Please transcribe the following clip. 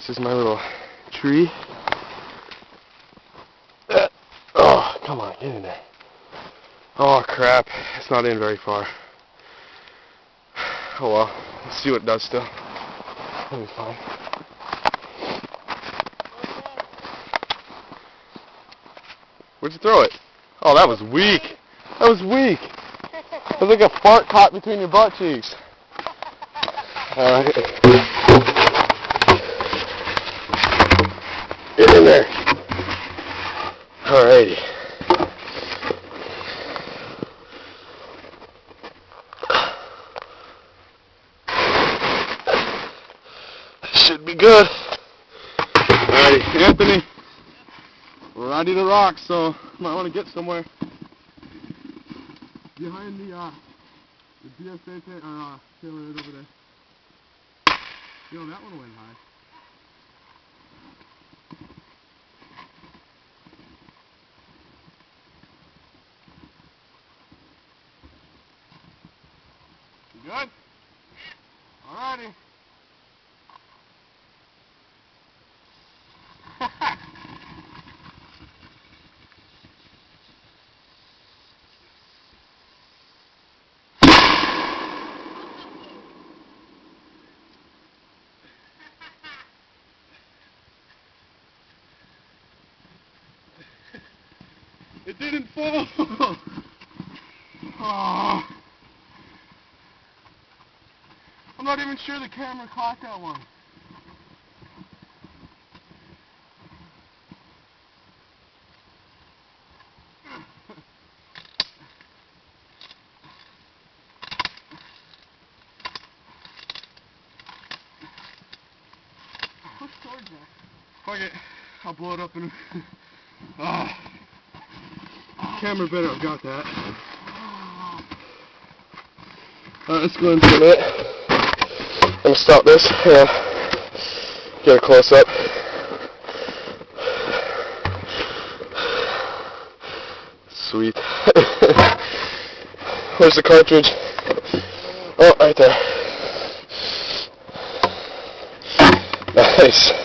This is my little tree. Oh, come on, get in there. Oh crap, it's not in very far. Oh well, let's see what it does still. That'll be fine. Where'd you throw it? Oh, that was weak. That was weak. It was like a fart caught between your butt cheeks. Alright. Get in there. Alrighty. Should be good. Alrighty, Anthony. We're ready to rock, so might want to get somewhere. Behind the BSA trailer right over there. Yo, that one went high. You good? Alrighty. It didn't fall. Oh. I'm not even sure the camera caught that one. Push towards that. Fuck it. I'll blow it up in a... Camera better have got that. Alright, let's go into it. I'm gonna stop this and get a close up. Sweet. Where's the cartridge? Oh, right there. Nice.